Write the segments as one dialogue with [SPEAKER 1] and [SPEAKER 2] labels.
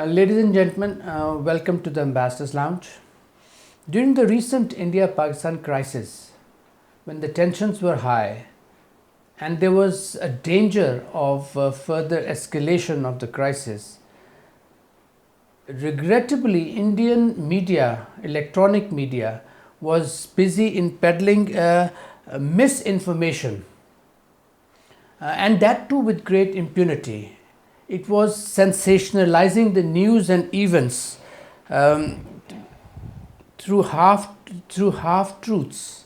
[SPEAKER 1] Ladies and gentlemen, welcome to the Ambassador's Lounge. During the recent India-Pakistan crisis, when the tensions were high and there was a danger of further escalation of the crisis, regrettably, Indian media, electronic media, was busy in peddling misinformation, and that too with great impunity. It was sensationalizing the news and events through half truths,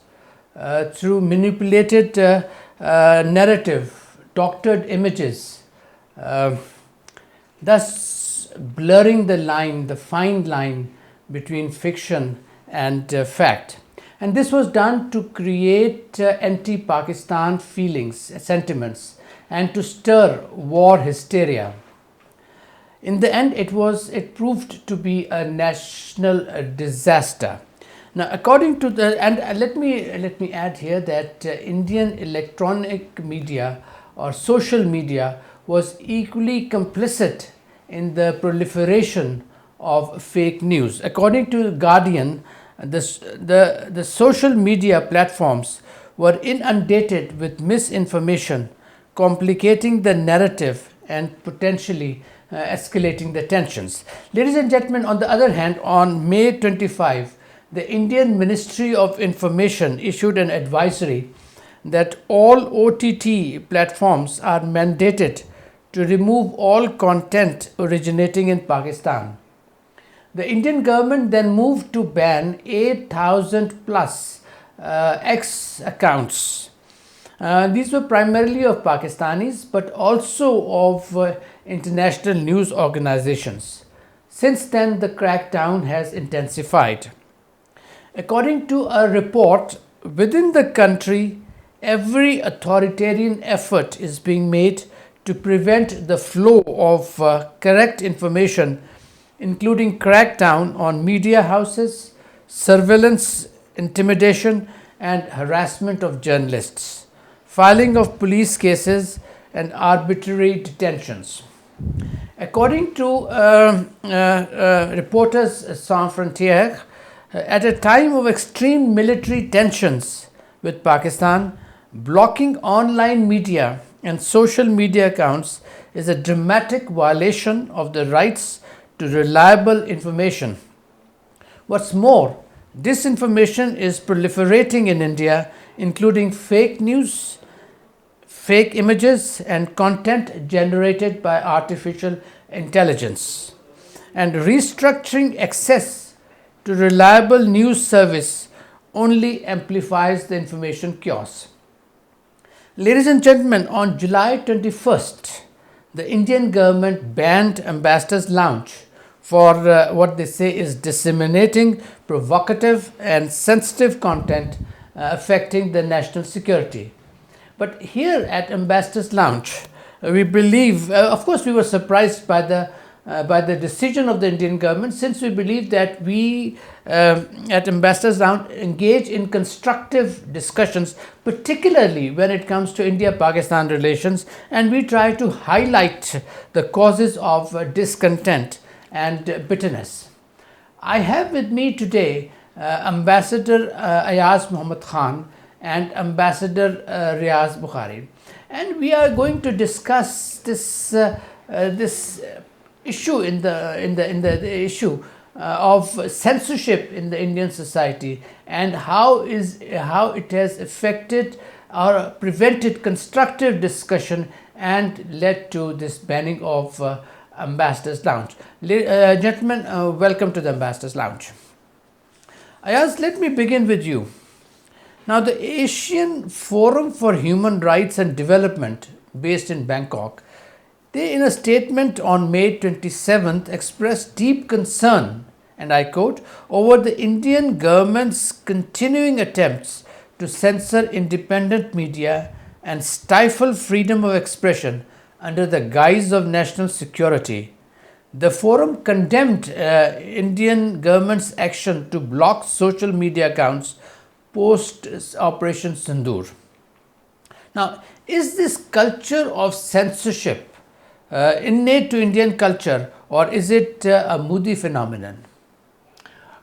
[SPEAKER 1] through manipulated narrative, doctored images, thus blurring the fine line between fiction and fact. And this was done to create anti-Pakistan feelings, sentiments, and to stir war hysteria. In the end, it proved to be a national disaster. Now, according to let me add here that Indian electronic media or social media was equally complicit in the proliferation of fake news. According to Guardian, the social media platforms were inundated with misinformation, complicating the narrative and potentially escalating the tensions. Ladies and gentlemen, on the other hand, on May 25, the Indian Ministry of Information issued an advisory that all OTT platforms are mandated to remove all content originating in Pakistan. The Indian government then moved to ban 8,000 plus X accounts. These were primarily of Pakistanis, but also of international news organizations. Since then, the crackdown has intensified. According to a report, within the country, every authoritarian effort is being made to prevent the flow of correct information, including crackdown on media houses, surveillance, intimidation, and harassment of journalists, filing of police cases, and arbitrary detentions. According to Reporters Sans Frontières, at a time of extreme military tensions with Pakistan, blocking online media and social media accounts is a dramatic violation of the rights to reliable information. What's more, disinformation is proliferating in India, including fake news, fake images, and content generated by artificial intelligence. And restructuring access to reliable news service only amplifies the information chaos. Ladies and gentlemen, on July 21st, the Indian government banned Ambassador's Lounge for what they say is disseminating provocative and sensitive content affecting the national security. But here at Ambassador's Lounge, we believe, of course, we were surprised by the decision of the Indian government, since we believe that we at Ambassador's Lounge engage in constructive discussions, particularly when it comes to India-Pakistan relations, and we try to highlight the causes of discontent and bitterness. I have with me today Ambassador Ayaz Muhammad Khan and Ambassador Riaz Bukhari, and we are going to discuss this issue in the issue of censorship in the Indian society, and how it has affected or prevented constructive discussion and led to this banning of Ambassador's Lounge. Gentlemen, welcome to the Ambassador's Lounge. Ayaz, let me begin with you. Now, the Asian Forum for Human Rights and Development, based in Bangkok, they, in a statement on May 27th, expressed deep concern, and I quote, over the Indian government's continuing attempts to censor independent media and stifle freedom of expression under the guise of national security. The forum condemned Indian government's action to block social media accounts post Operation Sindoor. Now, is this culture of censorship innate to Indian culture, or is it a Modi phenomenon?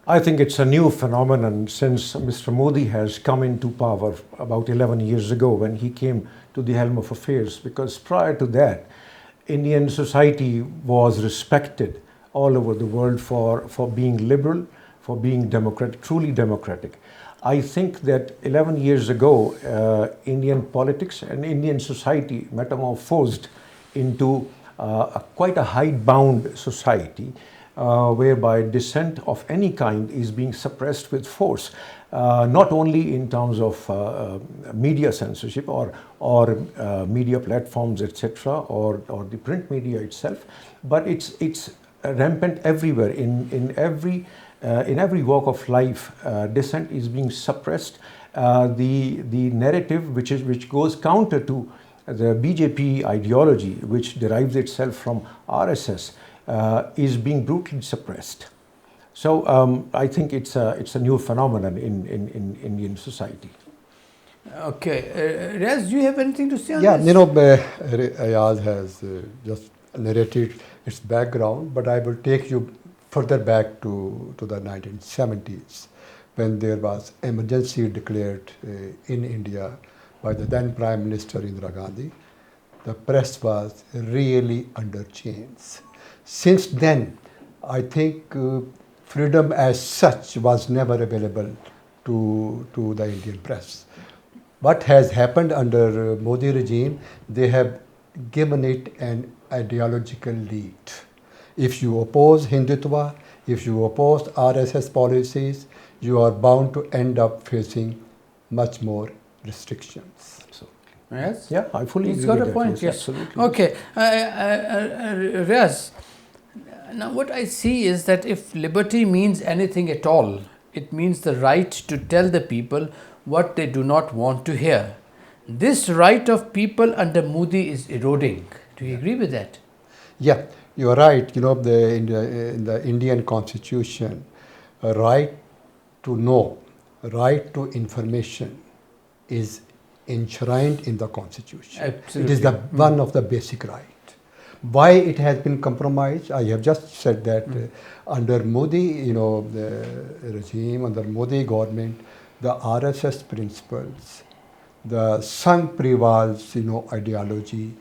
[SPEAKER 2] I think it's a new phenomenon since Mr. Modi has come into power about 11 years ago when he came to the helm of affairs, because prior to that, Indian society was respected all over the world for being liberal, for being democratic, truly democratic. I think that 11 years ago, Indian politics and Indian society metamorphosed into quite a hidebound society, whereby dissent of any kind is being suppressed with force, not only in terms of media censorship or media platforms, etc., or the print media itself, but it's rampant everywhere in every walk of life. Dissent is being suppressed. The narrative which goes counter to the BJP ideology, which derives itself from RSS, is being brutally suppressed. So I think it's a new phenomenon in Indian society.
[SPEAKER 1] Okay, Riaz, do you have anything to say on
[SPEAKER 3] Yeah,
[SPEAKER 1] this?
[SPEAKER 3] you know, Ayaz has just narrated its background, but I will take you further back to the 1970s, when there was emergency declared in India by the then Prime Minister Indira Gandhi. The press was really under chains. Since then, I think freedom as such was never available to the Indian press. What has happened under Modi regime, they have given it an ideological lead. If you oppose Hindutva, if you oppose RSS policies, you are bound to end up facing much more restrictions.
[SPEAKER 1] Yes?
[SPEAKER 2] Yeah, I fully
[SPEAKER 1] He's
[SPEAKER 2] agree
[SPEAKER 1] got
[SPEAKER 2] with
[SPEAKER 1] a
[SPEAKER 2] that.
[SPEAKER 1] point, yes.
[SPEAKER 2] Absolutely.
[SPEAKER 1] Okay, Riaz, now what I see is that if liberty means anything at all, it means the right to tell the people what they do not want to hear. This right of people under Modi is eroding. Do you agree with that?
[SPEAKER 3] Yeah, you are right. You know, in the Indian constitution, a right to know, right to information is enshrined in the constitution.
[SPEAKER 1] Absolutely.
[SPEAKER 3] It is the one of the basic right. Why it has been compromised? I have just said that under Modi, you know, the regime, under Modi government, the RSS principles, the Sangh Parivar's, you know, ideology,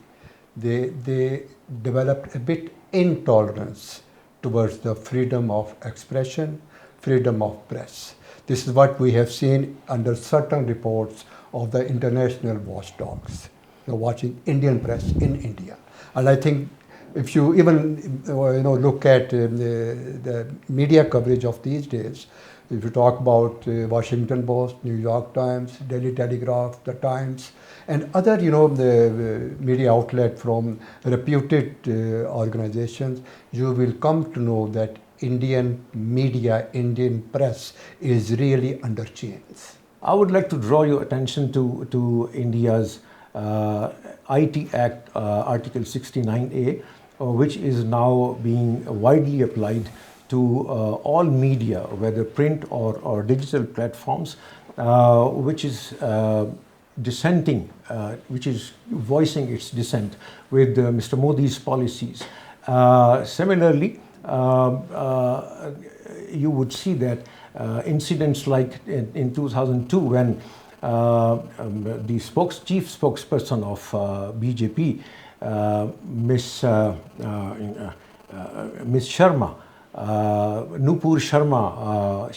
[SPEAKER 3] they developed a bit intolerance towards the freedom of expression, freedom of press. This is what we have seen under certain reports of the international watchdogs, you know, watching Indian press in India. And I think if you even look at the media coverage of these days, if you talk about Washington Post, New York Times, Daily Telegraph, the Times, and other the media outlet from reputed organizations, you will come to know that Indian media, Indian press is really under chains.
[SPEAKER 2] I would like to draw your attention to India's IT Act, Article 69A, which is now being widely applied to all media, whether print or digital platforms, which is dissenting, which is voicing its dissent with Mr. Modi's policies. Similarly, you would see that incidents like in 2002 when the chief spokesperson of BJP, Miss Sharma, Nupur Sharma,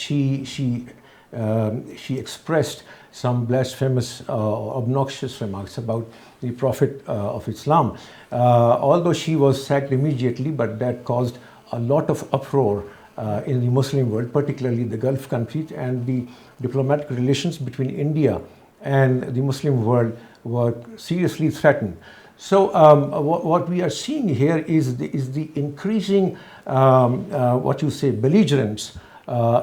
[SPEAKER 2] she expressed some blasphemous, obnoxious remarks about the Prophet of Islam. Although she was sacked immediately, but that caused a lot of uproar in the Muslim world, particularly the Gulf countries, and the diplomatic relations between India and the Muslim world were seriously threatened. So what we are seeing here is the increasing belligerence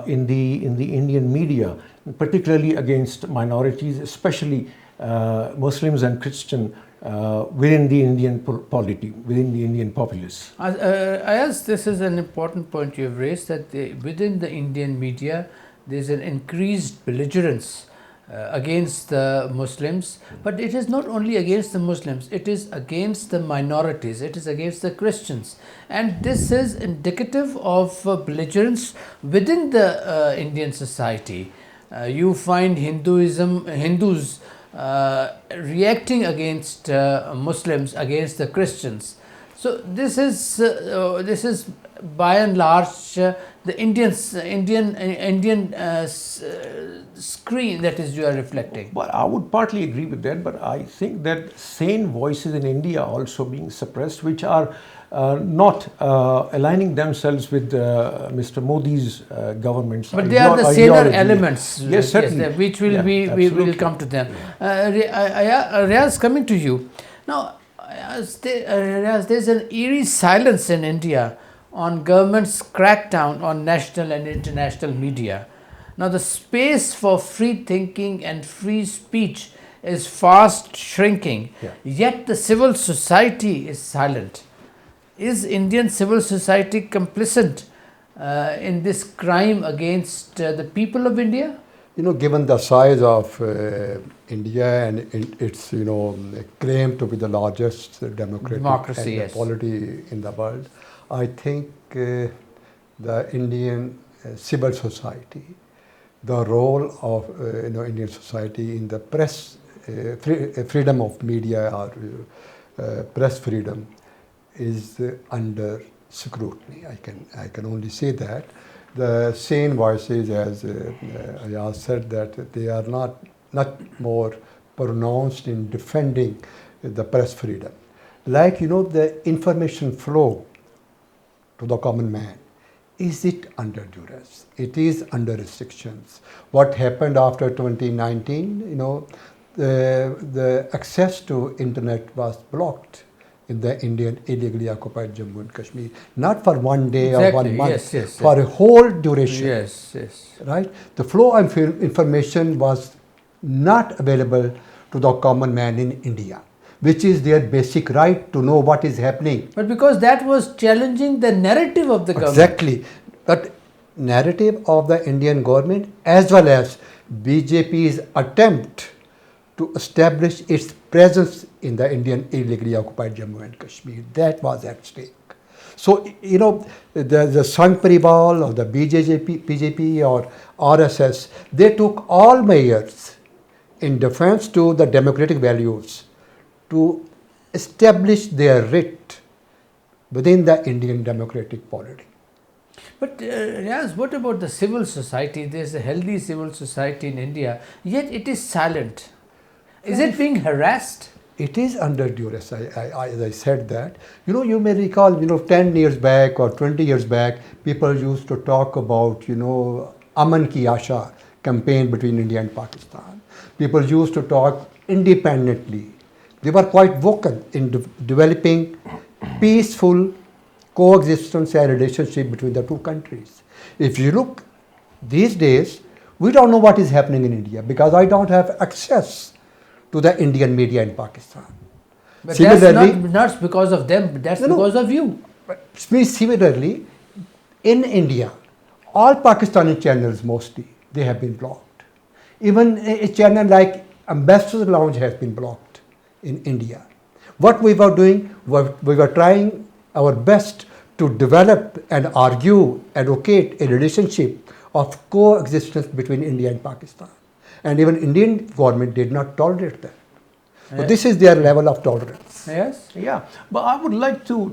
[SPEAKER 2] in the Indian media, particularly against minorities, especially Muslims and Christian within the Indian polity, within the Indian populace.
[SPEAKER 1] As this is an important point you have raised, that within the Indian media there is an increased belligerence against the Muslims, but it is not only against the Muslims, it is against the minorities, it is against the Christians. And this is indicative of belligerence within the Indian society. You find Hindus reacting against Muslims, against the Christians. So this is by and large the Indian screen that is you are reflecting.
[SPEAKER 2] But I would partly agree with that, but I think that sane voices in India are also being suppressed, which are not aligning themselves with Mr. Modi's government's
[SPEAKER 1] But they are the saner
[SPEAKER 2] ideology.
[SPEAKER 1] elements,
[SPEAKER 2] Yes, certainly.
[SPEAKER 1] which will we will come to them. Riaz, coming to you now. Riaz, there's an eerie silence in India on government's crackdown on national and international media. Now, the space for free thinking and free speech is fast shrinking, yet the civil society is silent. Is Indian civil society complicit in this crime against the people of India?
[SPEAKER 3] Given the size of India and its, claim to be the largest
[SPEAKER 1] democracy,
[SPEAKER 3] and polity in the world, I think the Indian civil society, the role of Indian society in the press, freedom of media or press freedom is under scrutiny. I can only say that. The sane voices, as Ayaz said, that they are not more pronounced in defending the press freedom. Like, the information flow to the common man, is it under duress? It is under restrictions. What happened after 2019, the access to internet was blocked in the Indian illegally occupied Jammu and Kashmir, not for one day or 1 month, for a whole duration.
[SPEAKER 1] Yes.
[SPEAKER 3] Right? The flow of information was not available to the common man in India, which is their basic right to know what is happening.
[SPEAKER 1] But because that was challenging the narrative of the government.
[SPEAKER 3] Exactly. But narrative of the Indian government as well as BJP's attempt to establish its presence in the Indian illegally occupied Jammu and Kashmir, that was at stake. So, the Sangh Parival or the BJP or RSS, they took all measures in defense to the democratic values to establish their writ within the Indian democratic polity.
[SPEAKER 1] But Riaz, what about the civil society? There's a healthy civil society in India, yet it is silent. Is it being harassed?
[SPEAKER 3] It is under duress, as I said that. You may recall, 10 years back or 20 years back, people used to talk about, Aman Ki Asha campaign between India and Pakistan. People used to talk independently. They were quite vocal in developing peaceful coexistence and relationship between the two countries. If you look these days, we don't know what is happening in India because I don't have access to the Indian media in Pakistan.
[SPEAKER 1] But similarly, that's not because of them, that's because of you.
[SPEAKER 3] Similarly, in India, all Pakistani channels mostly, they have been blocked. Even a channel like Ambassador's Lounge has been blocked in India. What we were doing, we were trying our best to develop and argue, advocate a relationship of coexistence between India and Pakistan. And even Indian government did not tolerate that. But this is their level of tolerance.
[SPEAKER 1] Yes?
[SPEAKER 2] Yeah, but I would like to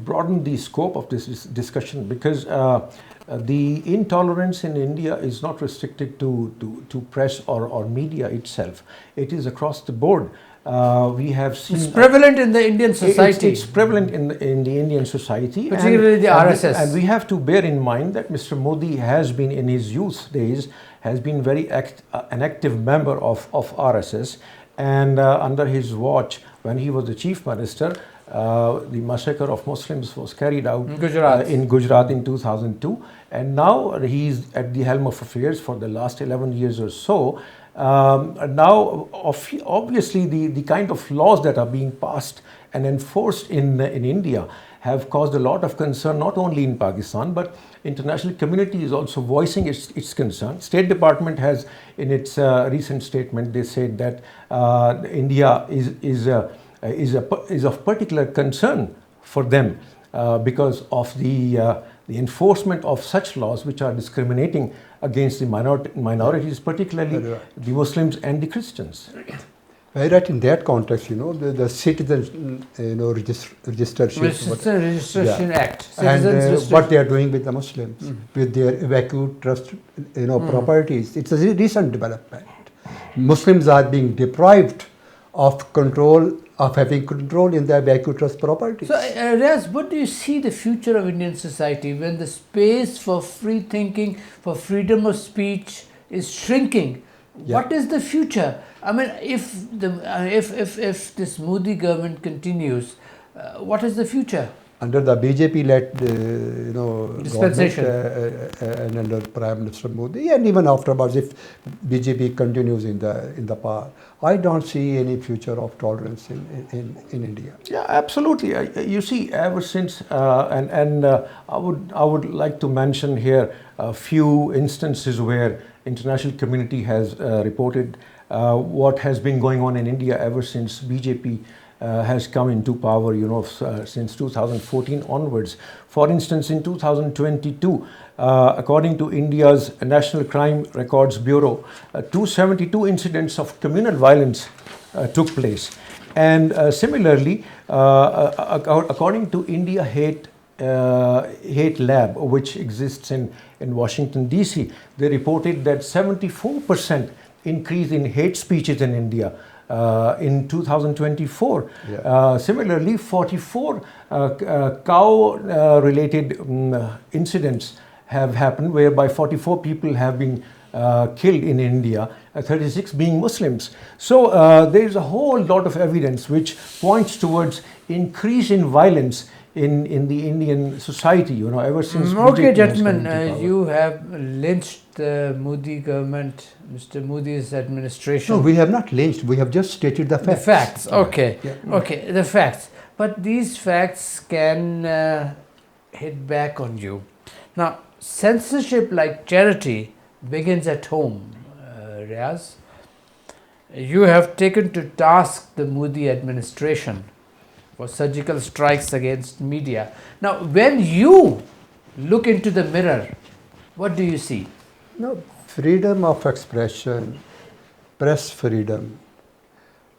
[SPEAKER 2] broaden the scope of this discussion because the intolerance in India is not restricted to press or media itself. It is across the board. We have seen
[SPEAKER 1] it's prevalent in the Indian society.
[SPEAKER 2] It's prevalent in the Indian society,
[SPEAKER 1] particularly the RSS.
[SPEAKER 2] And we have to bear in mind that Mr. Modi has been in his youth days has been very an active member of RSS, and under his watch, when he was the chief minister, the massacre of Muslims was carried out in Gujarat in 2002, and now he's at the helm of affairs for the last 11 years or so. Now, obviously, the kind of laws that are being passed and enforced in India have caused a lot of concern, not only in Pakistan, but international community is also voicing its concern. State Department has, in its recent statement, they said that India is of particular concern for them because of the enforcement of such laws which are discriminating against the minorities, particularly the Muslims and the Christians.
[SPEAKER 3] Very right. In that context, the Citizen, Registration
[SPEAKER 1] Act,
[SPEAKER 3] and what they are doing with the Muslims, with their evacuate trust, properties. It's a recent development. Muslims are being deprived of having control in their evacuate trust properties.
[SPEAKER 1] So, Riaz, what do you see the future of Indian society when the space for free thinking, for freedom of speech is shrinking? Yeah. What is the future? I mean, if this Modi government continues, what is the future?
[SPEAKER 3] Under the BJP-led,
[SPEAKER 1] dispensation,
[SPEAKER 3] and under Prime Minister Modi, and even afterwards, if BJP continues in the power, I don't see any future of tolerance in India.
[SPEAKER 2] Yeah, absolutely. You see, ever since, I would like to mention here a few instances where international community has reported what has been going on in India ever since BJP has come into power, since 2014 onwards. For instance, in 2022, according to India's National Crime Records Bureau, 272 incidents of communal violence took place. And similarly, according to India Hate Lab, which exists in Washington, D.C., they reported that 74% increase in hate speeches in India in 2024. Yeah. Similarly, 44 cow-related incidents have happened, whereby 44 people have been killed in India, 36 being Muslims. So there is a whole lot of evidence which points towards increase in violence in the Indian society, ever since.
[SPEAKER 1] Okay, gentlemen, you have lynched the Modi government, Mr. Modi's administration.
[SPEAKER 3] No, we have not lynched. We have just stated the facts.
[SPEAKER 1] The facts, okay. Yeah. Okay, the facts. But these facts can hit back on you. Now, censorship like charity begins at home, Riaz. You have taken to task the Modi administration for surgical strikes against media. Now, when you look into the mirror, what do you see?
[SPEAKER 3] No, freedom of expression, press freedom,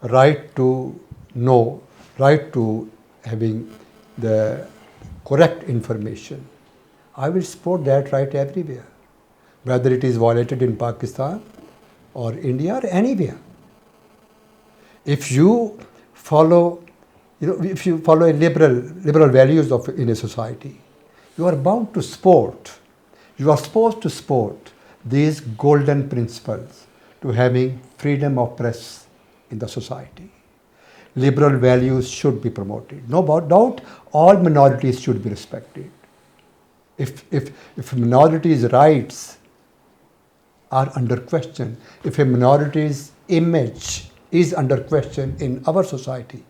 [SPEAKER 3] right to know, right to having the correct information. I will support that right everywhere, whether it is violated in Pakistan or India or anywhere. If you follow if you follow a liberal values in a society, you are bound to support. You are supposed to support these golden principles to having freedom of press in the society. Liberal values should be promoted. No doubt, all minorities should be respected. If minorities' rights are under question, if a minority's image is under question in our society,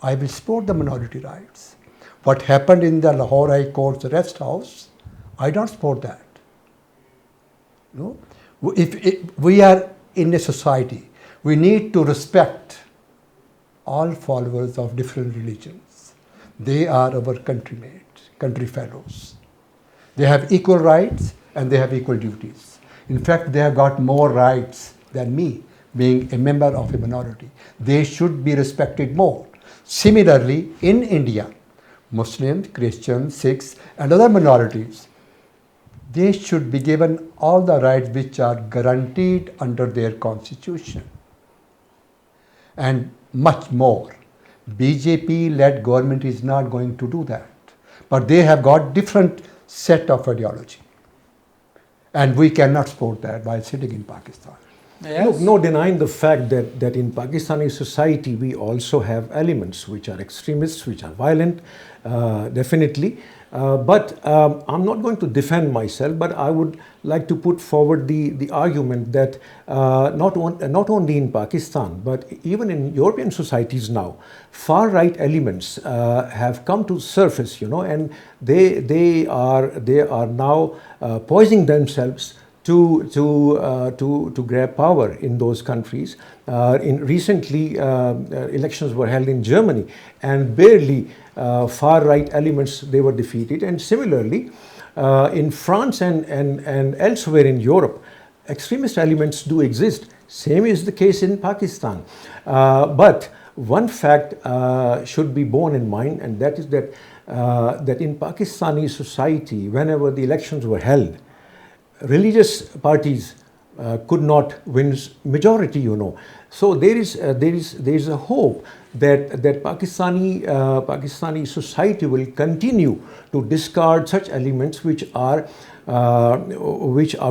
[SPEAKER 3] I will support the minority rights. What happened in the Lahore High Court's rest house, I don't support that. No? If we are in a society, we need to respect all followers of different religions. They are our countrymates, country fellows. They have equal rights and they have equal duties. In fact, they have got more rights than me, being a member of a minority. They should be respected more. Similarly, in India, Muslims, Christians, Sikhs, and other minorities, they should be given all the rights which are guaranteed under their constitution. And much more. BJP-led government is not going to do that. But they have got different set of ideology. And we cannot support that by sitting in Pakistan.
[SPEAKER 1] Yes.
[SPEAKER 2] No denying the fact that in Pakistani society we also have elements which are extremists, which are violent, definitely. But I'm not going to defend myself, but I would like to put forward the argument that not only in Pakistan, but even in European societies now, far-right elements have come to surface, and they are now poising themselves to grab power in those countries. Recently, elections were held in Germany, and barely far-right elements, they were defeated. And similarly, in France and elsewhere in Europe, extremist elements do exist. Same is the case in Pakistan. But one fact should be borne in mind, and that is that in Pakistani society, whenever the elections were held, religious parties could not win majority, So there is a hope that Pakistani society will continue to discard such elements which are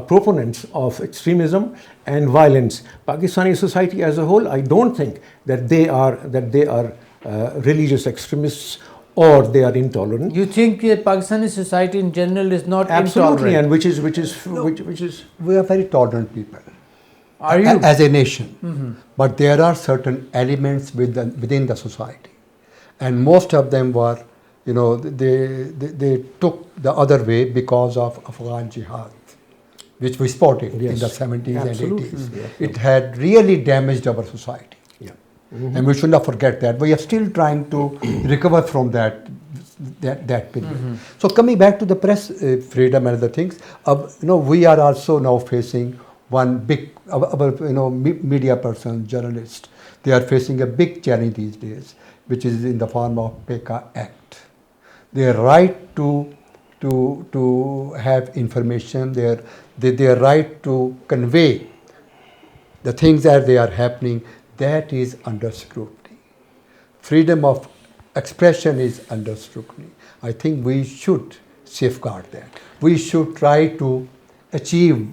[SPEAKER 2] proponents of extremism and violence. Pakistani society as a whole, I don't think that they are religious extremists or they are intolerant.
[SPEAKER 1] You think Pakistani society in general is not
[SPEAKER 2] Absolutely,
[SPEAKER 1] intolerant?
[SPEAKER 2] and which is
[SPEAKER 3] We are very tolerant people.
[SPEAKER 1] Are you?
[SPEAKER 3] As a nation. But there are certain elements within the society. And most of them were, they took the other way because of Afghan jihad, which we spotted in the 70s
[SPEAKER 2] Absolutely.
[SPEAKER 3] and 80s. It had really damaged our society. And we should not forget that. We are still trying to recover from that period. So coming back to the press freedom and other things, we are also now facing one big, media person, journalist. They are facing a big challenge these days, which is in the form of PECA Act. Their right to have information, their right to convey the things that they are happening, that is under scrutiny. Freedom of expression is under scrutiny. I think we should safeguard that. We should try to achieve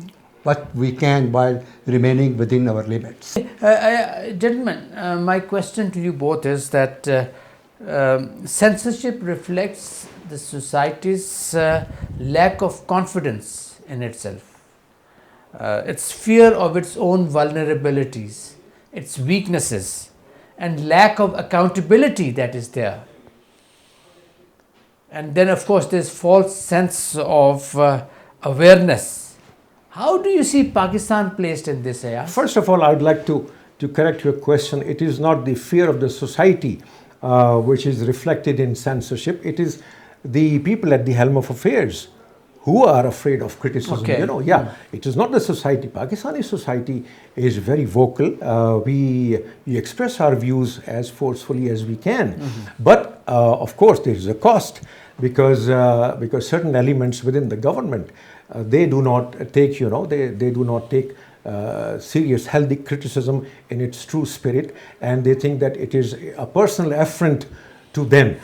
[SPEAKER 3] what we can while remaining within our limits.
[SPEAKER 1] Gentlemen, my question to you both is that censorship reflects the society's lack of confidence in itself, its fear of its own vulnerabilities, its weaknesses, and lack of accountability that is there. And then, of course, there's false sense of awareness. How do you see Pakistan placed in this area?
[SPEAKER 2] First of all, I would like to correct your question. It is not the fear of the society which is reflected in censorship. It is the people at the helm of affairs who are afraid of criticism.
[SPEAKER 1] Okay.
[SPEAKER 2] It is not the society. Pakistani society is very vocal. We express our views as forcefully as we can. But of course, there is a cost because certain elements within the government they do not take they do not take serious, healthy criticism in its true spirit, and they think that it is a personal affront to them.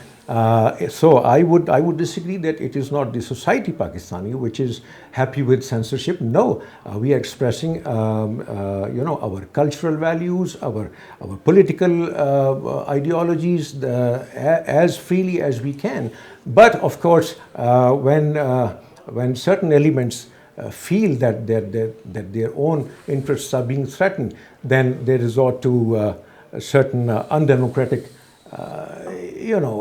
[SPEAKER 2] So I would disagree that it is not the society Pakistani which is happy with censorship. No, we are expressing our cultural values, our political ideologies as freely as we can. But of course, when certain elements feel that their own interests are being threatened, then they resort to certain undemocratic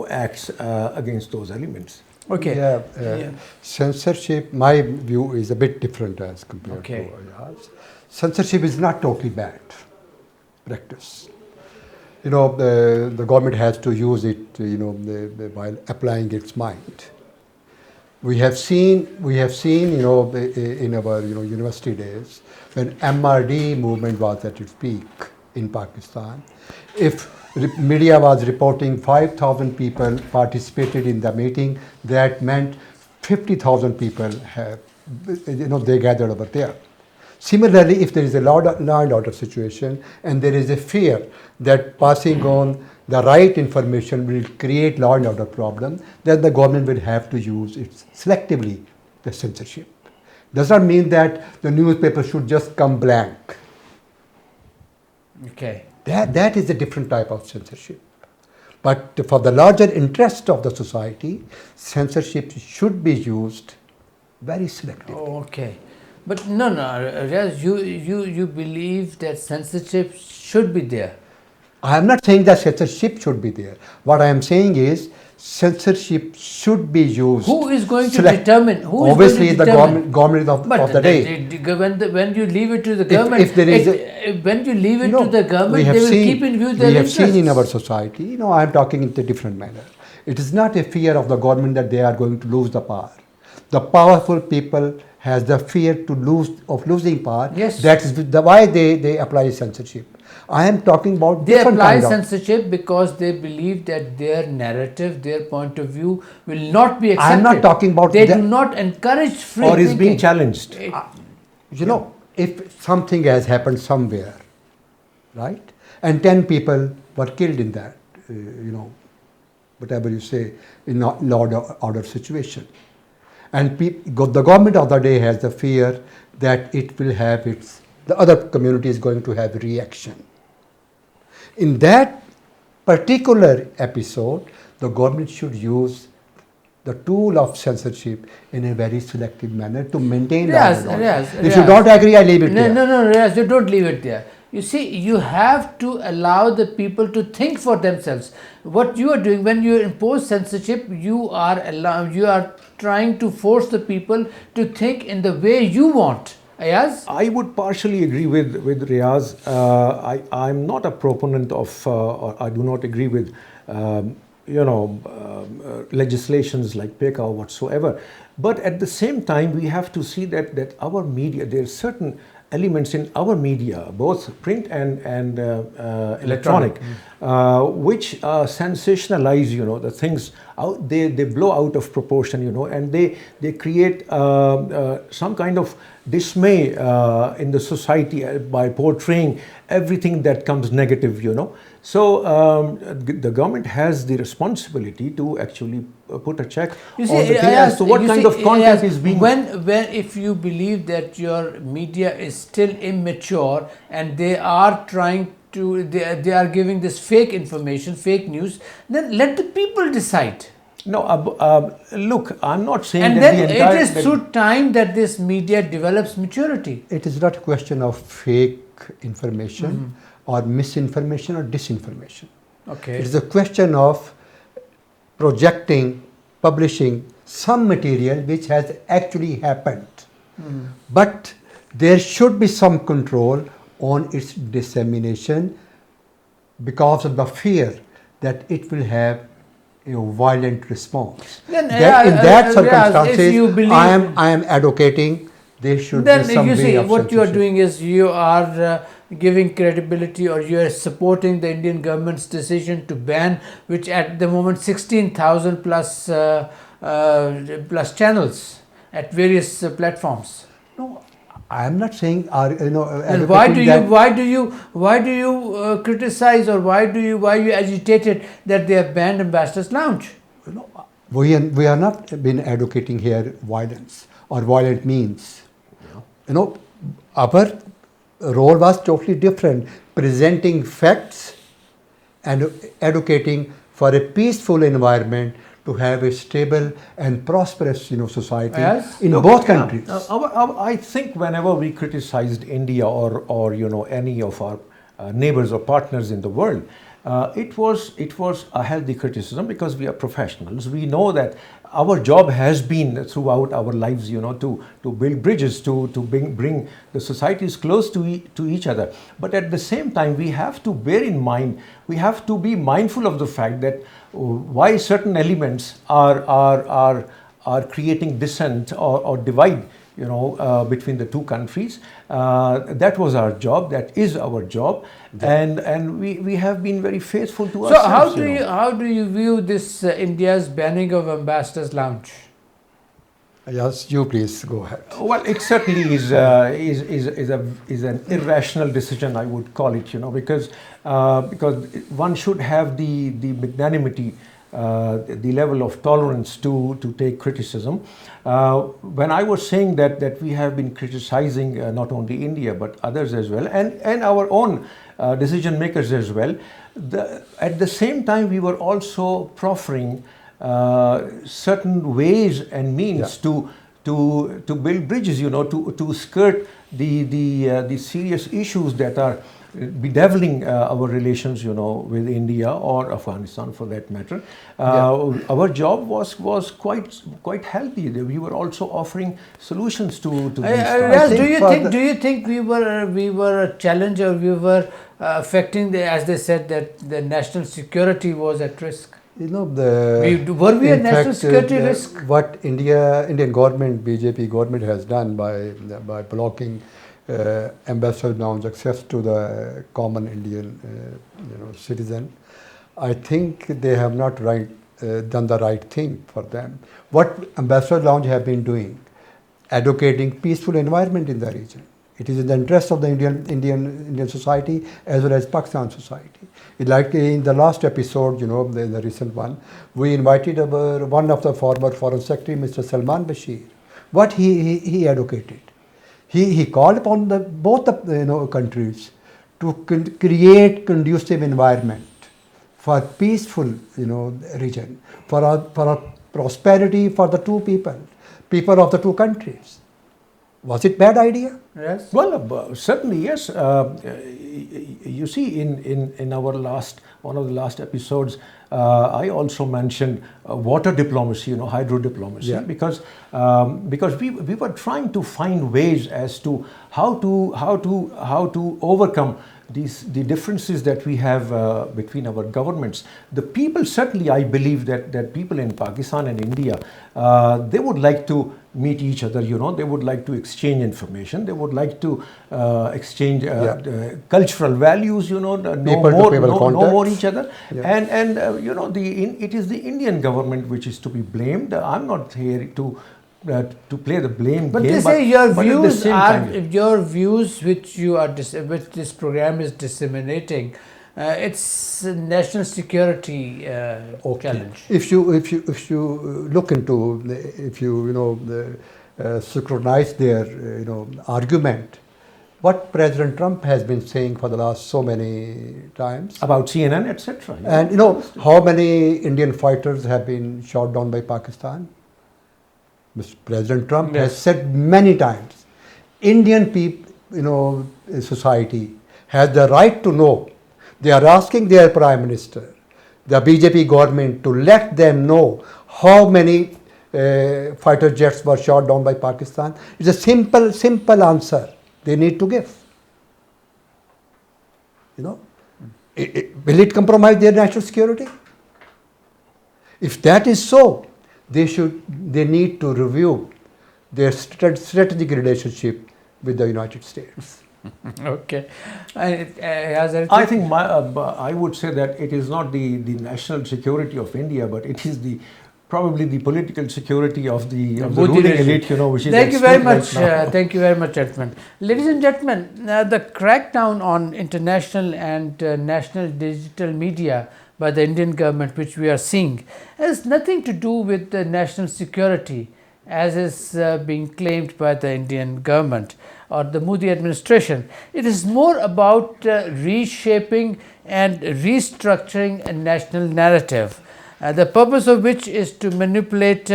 [SPEAKER 2] acts against those elements.
[SPEAKER 1] Okay.
[SPEAKER 3] Censorship, my view is a bit different as compared to yours. Censorship is not totally bad practice. The government has to use it, while applying its mind. We have seen, in our, university days, when MRD movement was at its peak in Pakistan, if media was reporting 5,000 people participated in the meeting, that meant 50,000 people they gathered over there. Similarly, if there is a law and order situation and there is a fear that passing on the right information will create law and order problem, then the government will have to use it selectively, the censorship. Does not mean that the newspaper should just come blank.
[SPEAKER 1] Okay.
[SPEAKER 3] That is a different type of censorship. But for the larger interest of the society, censorship should be used very selectively.
[SPEAKER 1] Okay. But no, Riaz, you believe that censorship should be there.
[SPEAKER 3] I am not saying that censorship should be there. What I am saying is censorship should be used.
[SPEAKER 1] Who is going to determine? Who is
[SPEAKER 3] Obviously,
[SPEAKER 1] going to
[SPEAKER 3] the
[SPEAKER 1] determine?
[SPEAKER 3] government of the day.
[SPEAKER 1] When you leave it to the government,
[SPEAKER 3] if there is
[SPEAKER 1] when you leave it
[SPEAKER 3] No,
[SPEAKER 1] to the government,
[SPEAKER 3] we have
[SPEAKER 1] they will
[SPEAKER 3] seen-
[SPEAKER 1] keep in view their
[SPEAKER 3] We have
[SPEAKER 1] interests.
[SPEAKER 3] seen in our society, I am talking in a different manner. It is not a fear of the government that they are going to lose the power. The powerful people has the fear of losing power.
[SPEAKER 1] Yes.
[SPEAKER 3] That's why they apply censorship. I am talking about
[SPEAKER 1] They
[SPEAKER 3] different
[SPEAKER 1] apply
[SPEAKER 3] kind of.
[SPEAKER 1] censorship because they believe that their narrative, their point of view will not be accepted.
[SPEAKER 3] I am not talking about
[SPEAKER 1] They
[SPEAKER 3] that.
[SPEAKER 1] do not encourage free
[SPEAKER 2] Or is
[SPEAKER 1] thinking.
[SPEAKER 2] being challenged.
[SPEAKER 3] If something has happened somewhere, right, and 10 people were killed in that, whatever you say, in law and order situation, and the government of the day has the fear that it will have the other community is going to have reaction. In that particular episode, the government should use the tool of censorship in a very selective manner to maintain
[SPEAKER 1] Yes,
[SPEAKER 3] the order.
[SPEAKER 1] yes,
[SPEAKER 3] If you
[SPEAKER 1] yes.
[SPEAKER 3] don't agree, I leave it
[SPEAKER 1] No,
[SPEAKER 3] there.
[SPEAKER 1] no, Riaz, you don't leave it there. You see, you have to allow the people to think for themselves. What you are doing when you impose censorship, you are trying to force the people to think in the way you want. Yes?
[SPEAKER 2] I would partially agree with Riaz. I'm not a proponent of, or I do not agree with, legislations like PECA or whatsoever. But at the same time, we have to see that our media, there are certain elements in our media, both print and electronic, which sensationalize, the things out. They blow out of proportion, and they create some kind of dismay in the society by portraying everything that comes negative, So the government has the responsibility to actually put a check on the thing as to what kind of content is being.
[SPEAKER 1] When if you believe that your media is still immature and they are trying to, they are giving this fake information, fake news, then let the people decide.
[SPEAKER 2] No, look, I'm not saying
[SPEAKER 1] And
[SPEAKER 2] that
[SPEAKER 1] then
[SPEAKER 2] the entire.
[SPEAKER 1] it is through time that this media develops maturity.
[SPEAKER 3] It is not a question of fake information or misinformation or disinformation.
[SPEAKER 1] Okay.
[SPEAKER 3] It is a question of projecting, publishing some material which has actually happened. But there should be some control on its dissemination because of the fear that it will have a violent response.
[SPEAKER 1] Then,
[SPEAKER 3] In that
[SPEAKER 1] if
[SPEAKER 3] circumstances,
[SPEAKER 1] you believe,
[SPEAKER 3] I am advocating there should be
[SPEAKER 1] then
[SPEAKER 3] some
[SPEAKER 1] you
[SPEAKER 3] way
[SPEAKER 1] see
[SPEAKER 3] of
[SPEAKER 1] what you are
[SPEAKER 3] censorship.
[SPEAKER 1] doing is you are giving credibility, or you are supporting the Indian government's decision to ban, which at the moment 16,000 plus plus channels at various platforms.
[SPEAKER 3] No, I am not saying
[SPEAKER 1] And why do you criticize, or why you agitated that they have banned Ambassador's Lounge?
[SPEAKER 3] We are not been advocating here violence or violent means. Our role was totally different, presenting facts and advocating for a peaceful environment to have a stable and prosperous society
[SPEAKER 1] Yes.
[SPEAKER 3] in both countries.
[SPEAKER 2] I think whenever we criticized India or any of our neighbors or partners in the world, it was a healthy criticism because we are professionals. We know that our job has been throughout our lives, to build bridges, to bring the societies close to each other. But at the same time, we have to bear in mind, we have to be mindful of the fact that why certain elements are creating dissent or divide, between the two countries. That was our job. That is our job, and we have been very faithful to ourselves.
[SPEAKER 1] So how do you view this India's banning of Ambassador's Lounge?
[SPEAKER 3] Yes, you please go ahead.
[SPEAKER 2] Well, it certainly is an irrational decision, I would call it, because one should have the magnanimity the level of tolerance to take criticism. When I was saying that we have been criticizing not only India but others as well, and our own decision makers as well, at the same time we were also proffering certain ways and means to build bridges, to skirt the serious issues that are bedeviling our relations, with India or Afghanistan for that matter. Our job was quite healthy. We were also offering solutions to these
[SPEAKER 1] Yes,
[SPEAKER 2] things.
[SPEAKER 1] do you think we were a challenge, or we were affecting as they said, that the national security was at risk?
[SPEAKER 3] Were
[SPEAKER 1] we a national security risk?
[SPEAKER 3] What Indian government, BJP government has done by blocking ambassador lounge access to the common Indian citizen, I think they have not done the right thing for them. What ambassador lounge have been doing, advocating peaceful environment in the region. It is in the interest of the Indian society as well as Pakistan society. Like in the last episode, the recent one, we invited one of the former Foreign Secretary, Mr. Salman Bashir. What he advocated, he called upon both the countries to create conducive environment for peaceful region, for a prosperity for the two people of the two countries. Was it bad idea?
[SPEAKER 1] Yes.
[SPEAKER 2] Well, certainly yes. You see, in our one of the last episodes, I also mentioned water diplomacy, hydro diplomacy, because we were trying to find ways as to how to overcome the differences that we have between our governments. The people, certainly I believe that people in Pakistan and India, they would like to meet each other, they would like to exchange information, they would like to exchange cultural values, know more each other. And it is the Indian government which is to be blamed. I'm not here to play the blame
[SPEAKER 1] but
[SPEAKER 2] game.
[SPEAKER 1] They say your views which which this program is disseminating, it's a national security challenge.
[SPEAKER 3] If you look into, scrutinize their argument, what President Trump has been saying for the last so many times
[SPEAKER 2] about CNN, etc.
[SPEAKER 3] And how many Indian fighters have been shot down by Pakistan? Mr. President Trump has said many times, Indian people, society has the right to know. They are asking their Prime Minister, the BJP government, to let them know how many fighter jets were shot down by Pakistan. It's a simple answer they need to give. Will it compromise their national security? If that is so, they need to review their strategic relationship with the United States.
[SPEAKER 1] Okay.
[SPEAKER 2] I think I would say that it is not the national security of India, but it is probably the political security of the ruling elite, which is
[SPEAKER 1] Thank you very much.
[SPEAKER 2] Right
[SPEAKER 1] Thank you very much, gentlemen. Ladies and gentlemen, the crackdown on international and national digital media by the Indian government, which we are seeing, has nothing to do with the national security, as is being claimed by the Indian government or the Modi administration. It is more about reshaping and restructuring a national narrative, the purpose of which is to manipulate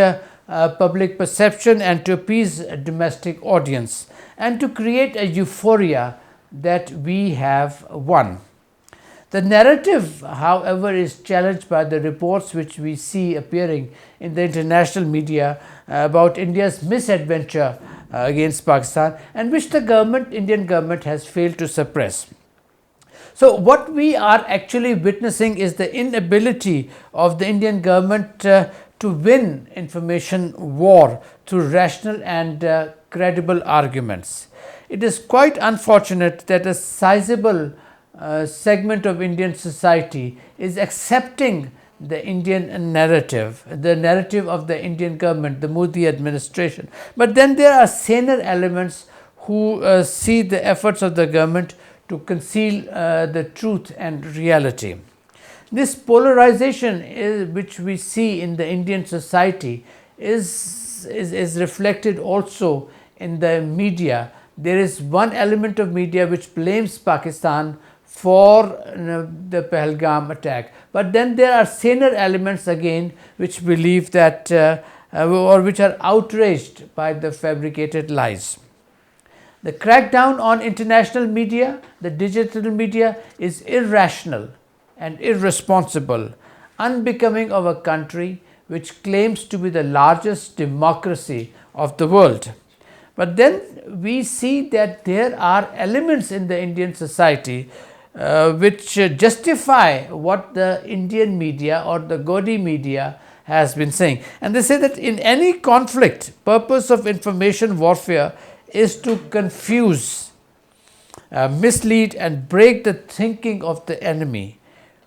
[SPEAKER 1] public perception and to appease a domestic audience and to create a euphoria that we have won. The narrative, however, is challenged by the reports which we see appearing in the international media about India's misadventure against Pakistan, and which the Indian government has failed to suppress. So what we are actually witnessing is the inability of the Indian government to win information war through rational and credible arguments. It is quite unfortunate that a sizable segment of Indian society is accepting the Indian narrative, the narrative of the Indian government, the Modi administration. But then there are saner elements who see the efforts of the government to conceal the truth and reality. This polarization which we see in the Indian society is reflected also in the media. There is one element of media which blames Pakistan for the Pahalgam attack, but then there are saner elements again which believe that or which are outraged by the fabricated lies. The crackdown on international media, the digital media, is irrational and irresponsible, unbecoming of a country which claims to be the largest democracy of the world. But then we see that there are elements in the Indian society which justify what the Indian media or the Gaudiya media has been saying. And they say that in any conflict, purpose of information warfare is to confuse, mislead and break the thinking of the enemy.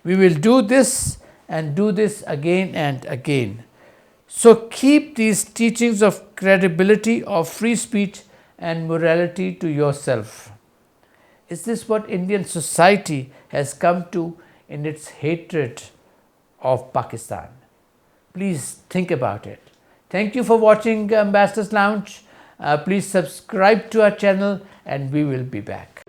[SPEAKER 1] We will do this and do this again and again. So keep these teachings of credibility, of free speech and morality to yourself. Is this what Indian society has come to in its hatred of Pakistan? Please think about it. Thank you for watching Ambassador's Lounge. Please subscribe to our channel and we will be back.